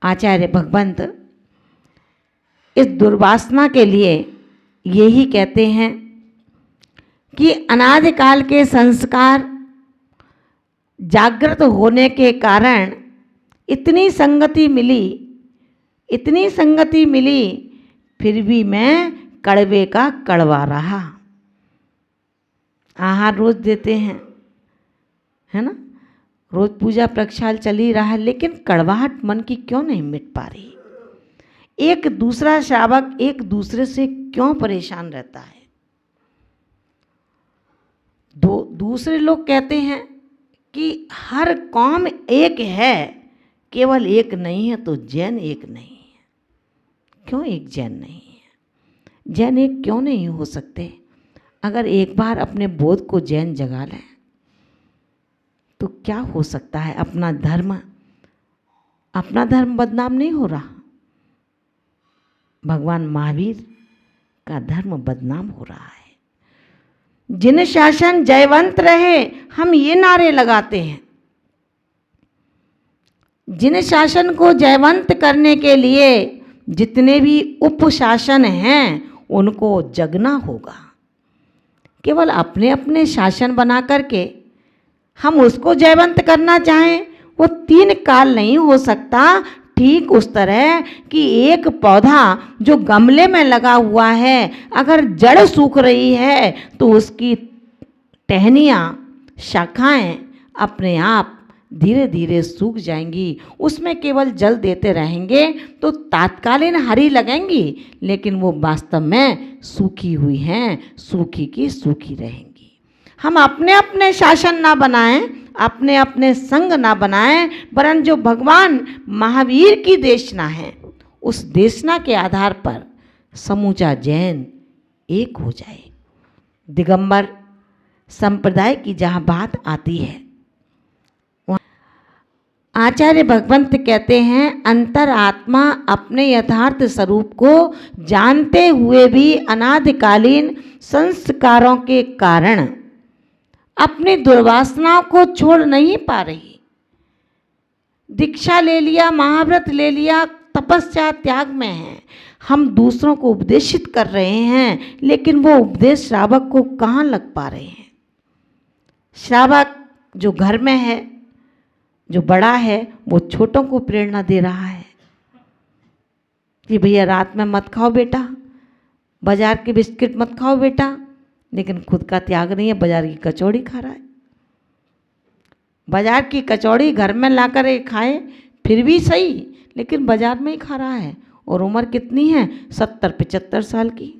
आचार्य भगवंत इस दुर्वासना के लिए यही कहते हैं कि अनादिकाल के संस्कार जागृत होने के कारण इतनी संगति मिली, फिर भी मैं कड़वे का कड़वा रहा। आहार रोज देते हैं, है ना, रोज पूजा प्रक्षाल चल ही रहा है, लेकिन कड़वाहट मन की क्यों नहीं मिट पा रही? एक दूसरा श्रावक एक दूसरे से क्यों परेशान रहता है? दूसरे लोग कहते हैं कि हर कौम एक है, केवल एक नहीं है, तो जैन एक नहीं है। क्यों एक जैन नहीं है? जैन एक क्यों नहीं हो सकते? अगर एक बार अपने बोध को जैन जगा लें तो क्या हो सकता है? अपना धर्म बदनाम नहीं हो रहा। भगवान महावीर का धर्म बदनाम हो रहा है। जिन शासन जयवंत रहे, हम ये नारे लगाते हैं। जिन शासन को जयवंत करने के लिए जितने भी उपशासन हैं उनको जगना होगा। केवल अपने अपने शासन बना करके हम उसको जयवंत करना चाहें, वो 3 काल नहीं हो सकता। ठीक उस तरह कि एक पौधा जो गमले में लगा हुआ है, अगर जड़ सूख रही है तो उसकी टहनियाँ, शाखाएं अपने आप धीरे धीरे सूख जाएंगी। उसमें केवल जल देते रहेंगे तो तात्कालीन हरी लगेंगी, लेकिन वो वास्तव में सूखी हुई हैं, सूखी की सूखी रहेंगी। हम अपने अपने शासन ना बनाएं, अपने अपने संग ना बनाएं, वरन जो भगवान महावीर की देशना है, उस देशना के आधार पर समूचा जैन एक हो जाए। दिगंबर संप्रदाय की जहाँ बात आती है, आचार्य भगवंत कहते हैं, अंतरात्मा अपने यथार्थ स्वरूप को जानते हुए भी अनादिकालीन संस्कारों के कारण अपनी दुर्वासनाओं को छोड़ नहीं पा रही। दीक्षा ले लिया, महाव्रत ले लिया, तपस्या त्याग में है। हम दूसरों को उपदेशित कर रहे हैं, लेकिन वो उपदेश श्रावक को कहाँ लग पा रहे हैं? श्रावक जो घर में है, जो बड़ा है, वो छोटों को प्रेरणा दे रहा है कि भैया रात में मत खाओ बेटा, बाजार के बिस्किट मत खाओ बेटा, लेकिन खुद का त्याग नहीं है, बाजार की कचौड़ी खा रहा है। बाजार की कचौड़ी घर में लाकर के खाए फिर भी सही, लेकिन बाजार में ही खा रहा है। और उम्र कितनी है? 70-75 साल की।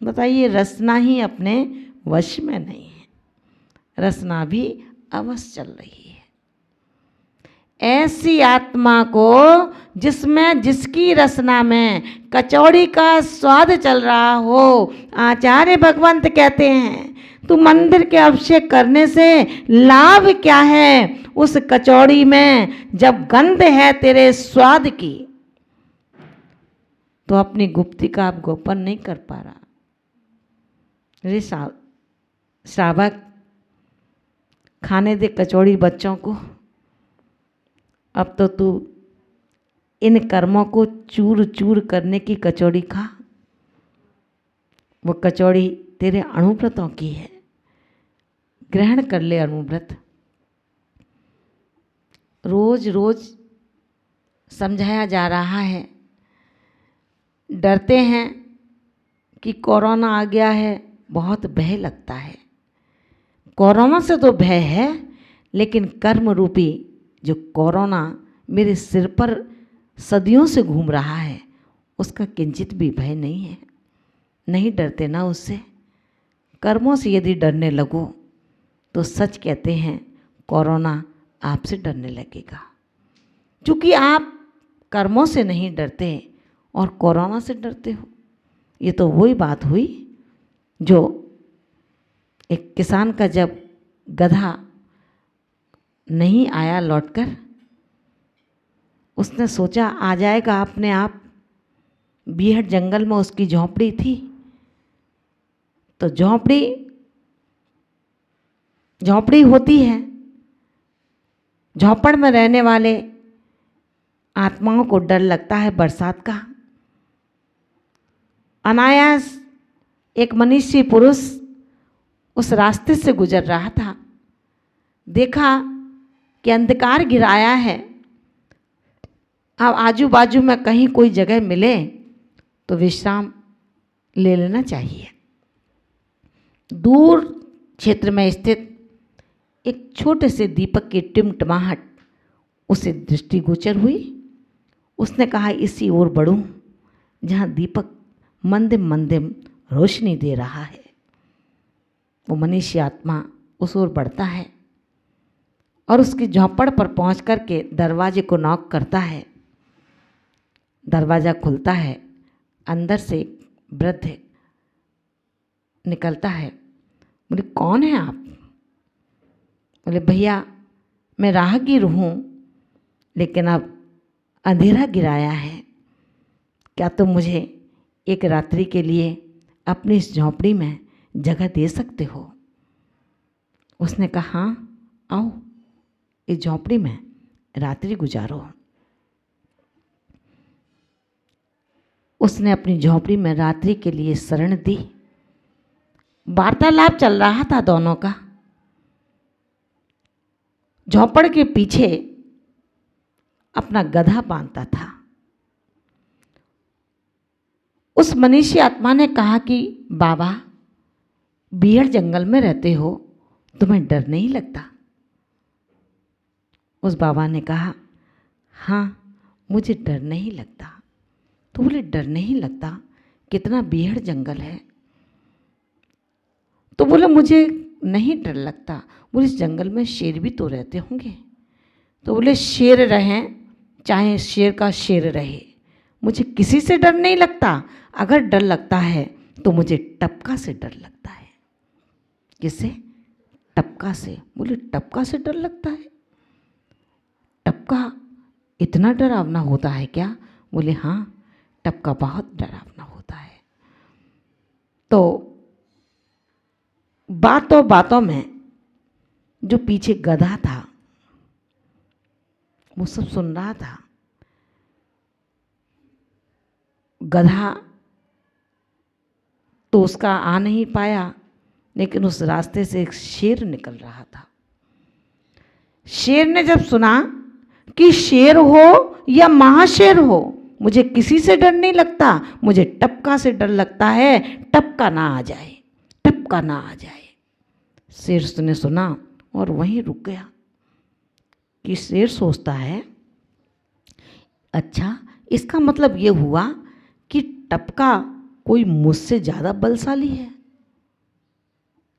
बताइए, रसना ही अपने वश में नहीं है, रसना भी अवश्य चल रही है। ऐसी आत्मा को जिसमें, जिसकी रसना में कचौड़ी का स्वाद चल रहा हो, आचार्य भगवंत कहते हैं, तू मंदिर के अभिषेक करने से लाभ क्या है? उस कचौड़ी में जब गंध है तेरे स्वाद की, तो अपनी गुप्ती का आप गोपन नहीं कर पा रहा। रे श्रावक, खाने दे कचौड़ी बच्चों को। अब तो तू इन कर्मों को चूर चूर करने की कचौड़ी खा। वो कचौड़ी तेरे अणुव्रतों की है, ग्रहण कर ले अणुव्रत। रोज रोज समझाया जा रहा है। डरते हैं कि कोरोना आ गया है, बहुत भय लगता है। कोरोना से तो भय है, लेकिन कर्म रूपी जो कोरोना मेरे सिर पर सदियों से घूम रहा है, उसका किंचित भी भय नहीं है। नहीं डरते ना उससे। कर्मों से यदि डरने लगो तो सच कहते हैं कोरोना आपसे डरने लगेगा। क्योंकि आप कर्मों से नहीं डरते और कोरोना से डरते हो। ये तो वही बात हुई जो एक किसान का जब गधा नहीं आया लौटकर, उसने सोचा आ जाएगा अपने आप। बीहड़ जंगल में उसकी झोंपड़ी थी, तो झोंपड़ी होती है, झोंपड़ में रहने वाले आत्माओं को डर लगता है बरसात का। अनायास एक मनीषी पुरुष उस रास्ते से गुजर रहा था, देखा कि अंधकार घिराया है, अब आजू बाजू में कहीं कोई जगह मिले तो विश्राम ले लेना चाहिए। दूर क्षेत्र में स्थित एक छोटे से दीपक की टिमटिमाहट उसे दृष्टिगोचर हुई। उसने कहा इसी ओर बढ़ूं जहाँ दीपक मंदिम मंदिम रोशनी दे रहा है। वो मनीषी आत्मा उस ओर बढ़ता है और उसकी झोंपड़ पर पहुँच कर के दरवाजे को नॉक करता है। दरवाज़ा खुलता है, अंदर से एक वृद्ध निकलता है। बोले कौन है आप? बोले भैया मैं राहगीर हूँ, लेकिन अब अंधेरा गिराया है, क्या तुम मुझे एक रात्रि के लिए अपनी इस झोंपड़ी में जगह दे सकते हो? उसने कहा हाँ आओ, इस झोंपड़ी में रात्रि गुजारो। उसने अपनी झोंपड़ी में रात्रि के लिए शरण दी। वार्तालाप चल रहा था दोनों का। झोंपड़ के पीछे अपना गधा बांधता था। उस मनीषी आत्मा ने कहा कि बाबा बीहड़ जंगल में रहते हो, तुम्हें डर नहीं लगता? उस बाबा ने कहा हाँ मुझे डर नहीं लगता। तो बोले डर नहीं लगता, कितना बीहड़ जंगल है। तो बोले मुझे नहीं डर लगता। बोले इस जंगल में शेर भी तो रहते होंगे। तो बोले शेर रहें चाहे शेर का शेर रहे, मुझे किसी से डर नहीं लगता। अगर डर लगता है तो मुझे टपका से डर लगता है। किससे? टपका से। बोले टपका से डर लगता है? टपका इतना डरावना होता है क्या? बोले हाँ टपका बहुत डरावना होता है। तो बातों बातों में जो पीछे गधा था वो सब सुन रहा था। गधा तो उसका आ नहीं पाया, लेकिन उस रास्ते से एक शेर निकल रहा था। शेर ने जब सुना कि शेर हो या महाशेर हो, मुझे किसी से डर नहीं लगता, मुझे टपका से डर लगता है, टपका ना आ जाए, टपका ना आ जाए। शेर ने सुना और वहीं रुक गया। कि शेर सोचता है अच्छा इसका मतलब ये हुआ कि टपका कोई मुझसे ज़्यादा बलशाली है,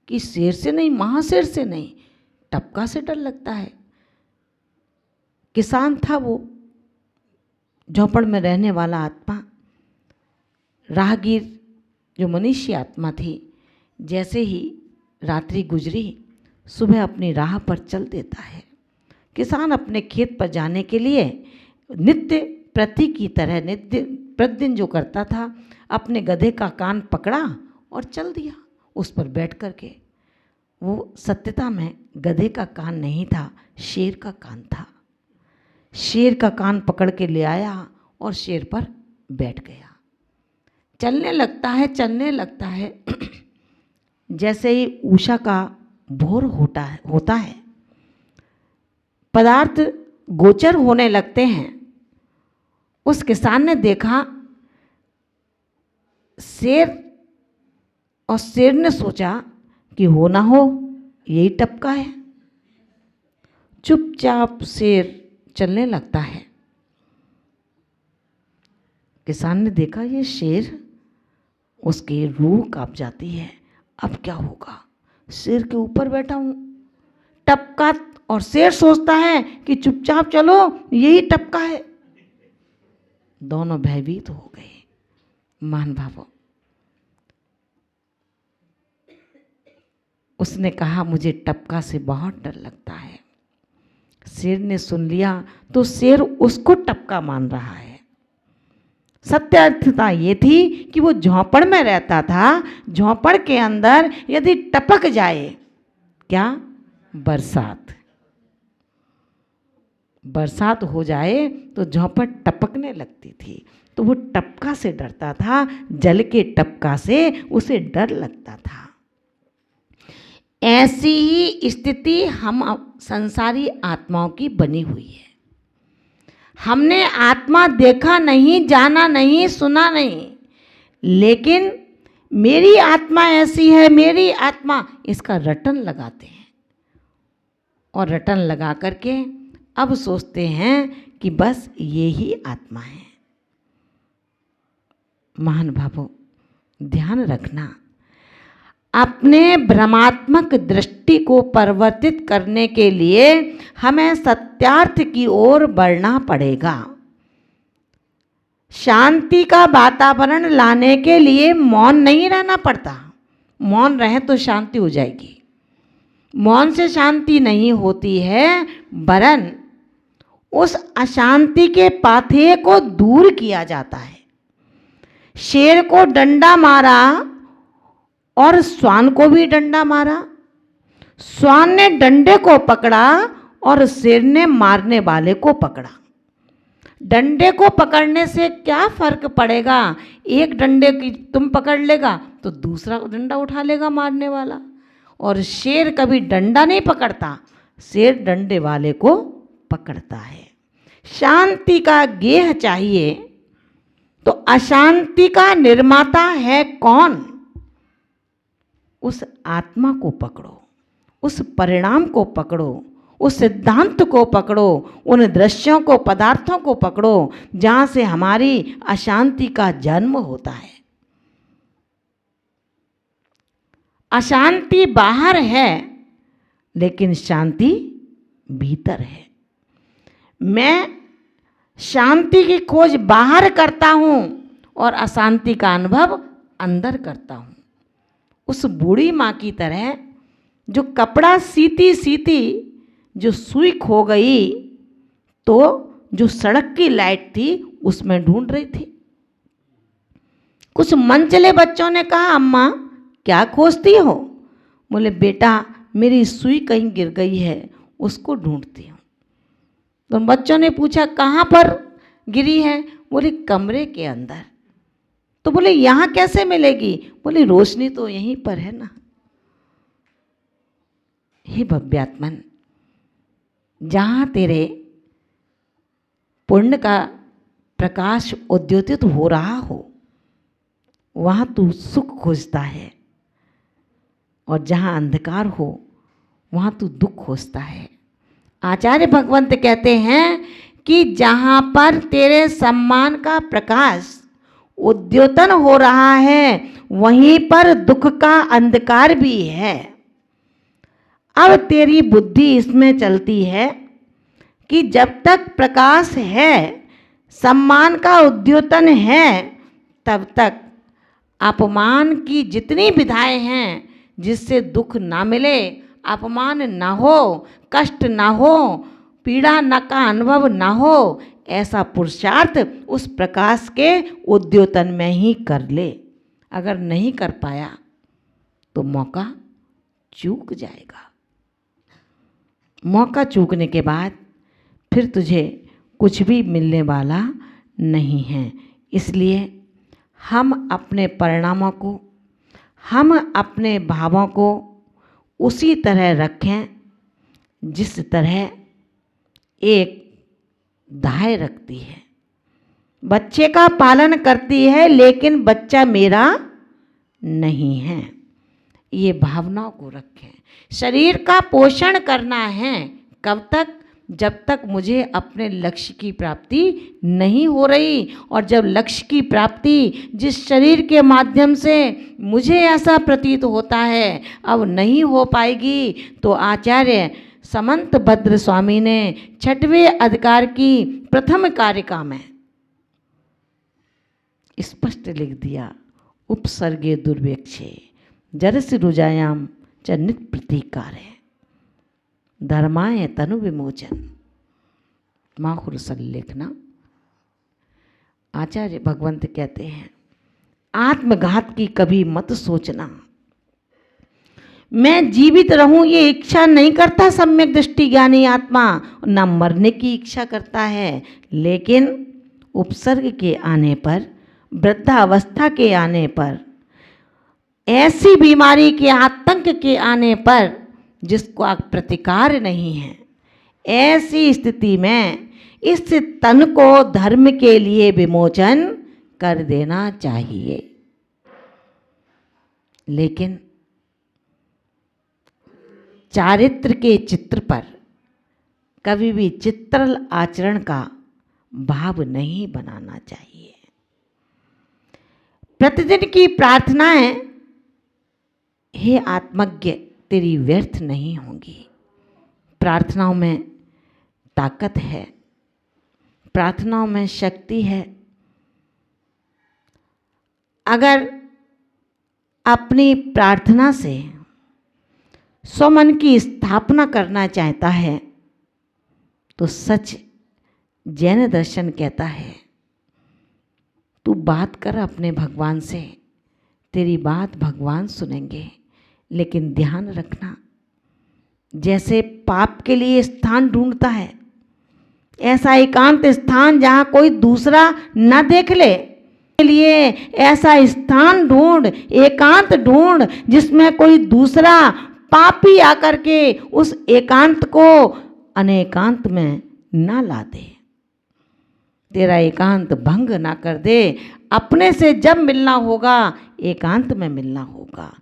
कि शेर से नहीं महाशेर से नहीं टपका से डर लगता है। किसान था वो, झोंपड़ में रहने वाला आत्मा। राहगीर जो मनीषी आत्मा थी, जैसे ही रात्रि गुजरी सुबह अपनी राह पर चल देता है। किसान अपने खेत पर जाने के लिए नित्य प्रति की तरह नित्य प्रतिदिन जो करता था, अपने गधे का कान पकड़ा और चल दिया उस पर बैठ कर के। वो सत्यता में गधे का कान नहीं था, शेर का कान था। शेर का कान पकड़ के ले आया और शेर पर बैठ गया। चलने लगता है, चलने लगता है। जैसे ही उषा का भोर होता है, पदार्थ गोचर होने लगते हैं। उस किसान ने देखा शेर, और शेर ने सोचा कि हो ना हो यही टपका है। चुपचाप शेर चलने लगता है। किसान ने देखा ये शेर, उसकी रूह कांप जाती है। अब क्या होगा? शेर के ऊपर बैठा हूं, टपका, और शेर सोचता है कि चुपचाप चलो यही टपका है। दोनों भयभीत हो गए। मान भावो, उसने कहा मुझे टपका से बहुत डर लगता है। शेर ने सुन लिया तो शेर उसको टपका मान रहा है। सत्यार्थता ये थी कि वो झोंपड़ में रहता था। झोंपड़ के अंदर यदि टपक जाए, क्या? बरसात। बरसात हो जाए तो झोंपड़ टपकने लगती थी, तो वो टपका से डरता था, जल के टपका से उसे डर लगता था। ऐसी ही स्थिति हम संसारी आत्माओं की बनी हुई है। हमने आत्मा देखा नहीं, जाना नहीं, सुना नहीं, लेकिन मेरी आत्मा ऐसी है, मेरी आत्मा, इसका रटन लगाते हैं और रटन लगा करके अब सोचते हैं कि बस ये ही आत्मा है। महान भावों, ध्यान रखना, अपने भ्रमात्मक दृष्टि को परिवर्तित करने के लिए हमें सत्यार्थ की ओर बढ़ना पड़ेगा। शांति का वातावरण लाने के लिए मौन नहीं रहना पड़ता। मौन रहे तो शांति हो जाएगी। मौन से शांति नहीं होती है, वरन उस अशांति के पाथेय को दूर किया जाता है। शेर को डंडा मारा और श्वान को भी डंडा मारा। श्वान ने डंडे को पकड़ा और शेर ने मारने वाले को पकड़ा। डंडे को पकड़ने से क्या फर्क पड़ेगा? एक डंडे की तुम पकड़ लेगा तो दूसरा डंडा उठा लेगा मारने वाला। और शेर कभी डंडा नहीं पकड़ता, शेर डंडे वाले को पकड़ता है। शांति का गेह चाहिए तो अशांति का निर्माता है कौन? उस आत्मा को पकड़ो, उस परिणाम को पकड़ो, उस सिद्धांत को पकड़ो, उन दृश्यों को, पदार्थों को पकड़ो जहाँ से हमारी अशांति का जन्म होता है। अशांति बाहर है लेकिन शांति भीतर है। मैं शांति की खोज बाहर करता हूँ और अशांति का अनुभव अंदर करता हूँ। उस बूढ़ी माँ की तरह जो कपड़ा सीती सीती जो सुई खो गई, तो जो सड़क की लाइट थी उसमें ढूंढ रही थी। कुछ मनचले बच्चों ने कहा, अम्मा क्या खोजती हो? बोले, बेटा मेरी सुई कहीं गिर गई है, उसको ढूंढती हूँ। तो बच्चों ने पूछा, कहाँ पर गिरी है? बोले, कमरे के अंदर। तो बोले, यहाँ कैसे मिलेगी? बोले, रोशनी तो यहीं पर है ना। हे भव्यात्मन, जहाँ तेरे पुण्य का प्रकाश उद्योतित हो रहा हो वहाँ तू सुख खोजता है, और जहाँ अंधकार हो वहाँ तू दुख खोजता है। आचार्य भगवंत कहते हैं कि जहाँ पर तेरे सम्मान का प्रकाश उद्योतन हो रहा है वहीं पर दुख का अंधकार भी है। अब तेरी बुद्धि इसमें चलती है कि जब तक प्रकाश है, सम्मान का उद्योतन है, तब तक अपमान की जितनी विधाएं हैं जिससे दुख ना मिले, अपमान ना हो, कष्ट ना हो, पीड़ा न का अनुभव ना हो, ऐसा पुरुषार्थ उस प्रकाश के उद्योतन में ही कर ले। अगर नहीं कर पाया तो मौका चूक जाएगा। मौका चूकने के बाद फिर तुझे कुछ भी मिलने वाला नहीं है। इसलिए हम अपने परिणामों को, हम अपने भावों को उसी तरह रखें जिस तरह एक दाय रखती है, बच्चे का पालन करती है, लेकिन बच्चा मेरा नहीं है। ये भावनाओं को रखें। शरीर का पोषण करना है, कब तक? जब तक मुझे अपने लक्ष्य की प्राप्ति नहीं हो रही। और जब लक्ष्य की प्राप्ति जिस शरीर के माध्यम से मुझे ऐसा प्रतीत होता है अब नहीं हो पाएगी, तो आचार्य समंत भद्र स्वामी ने 6वें अधिकार की प्रथम कारिका में स्पष्ट लिख दिया, उपसर्गे दुर्वेक्षे जरसि रुजायाम च नित प्रतीकार है धर्माय तनु विमोचन। माहुर संलेखना। आचार्य भगवंत कहते हैं, आत्मघात की कभी मत सोचना। मैं जीवित रहूं ये इच्छा नहीं करता सम्यक दृष्टि ज्ञानी आत्मा, न मरने की इच्छा करता है। लेकिन उपसर्ग के आने पर, वृद्धावस्था के आने पर, ऐसी बीमारी के आतंक के आने पर जिसको प्रतिकार नहीं है, ऐसी स्थिति में इस तन को धर्म के लिए विमोचन कर देना चाहिए। लेकिन चारित्र के चित्र पर कभी भी चित्रल आचरण का भाव नहीं बनाना चाहिए। प्रतिदिन की प्रार्थनाएं हे आत्मज्ञ तेरी व्यर्थ नहीं होंगी। प्रार्थनाओं में ताकत है, प्रार्थनाओं में शक्ति है। अगर अपनी प्रार्थना से स्वमन की स्थापना करना चाहता है तो सच जैन दर्शन कहता है, तू बात कर अपने भगवान से, तेरी बात भगवान सुनेंगे। लेकिन ध्यान रखना, जैसे पाप के लिए स्थान ढूंढता है, ऐसा एकांत स्थान जहाँ कोई दूसरा न देख ले, के लिए ऐसा स्थान ढूंढ, एकांत ढूंढ जिसमें कोई दूसरा पापी आकर के उस एकांत को अनेकांत में ना ला दे, तेरा एकांत भंग ना कर दे। अपने से जब मिलना होगा एकांत में मिलना होगा,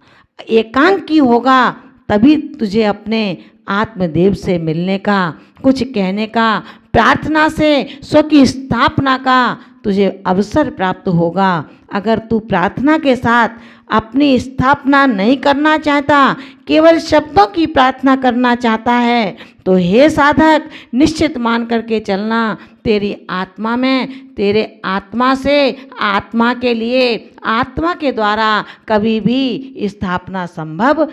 एकांकी होगा, तभी तुझे अपने आत्मदेव से मिलने का, कुछ कहने का, प्रार्थना से स्व की स्थापना का तुझे अवसर प्राप्त होगा। अगर तू प्रार्थना के साथ अपनी स्थापना नहीं करना चाहता, केवल शब्दों की प्रार्थना करना चाहता है, तो हे साधक निश्चित मान करके चलना, तेरी आत्मा में, तेरे आत्मा से आत्मा के लिए, आत्मा के द्वारा कभी भी स्थापना संभव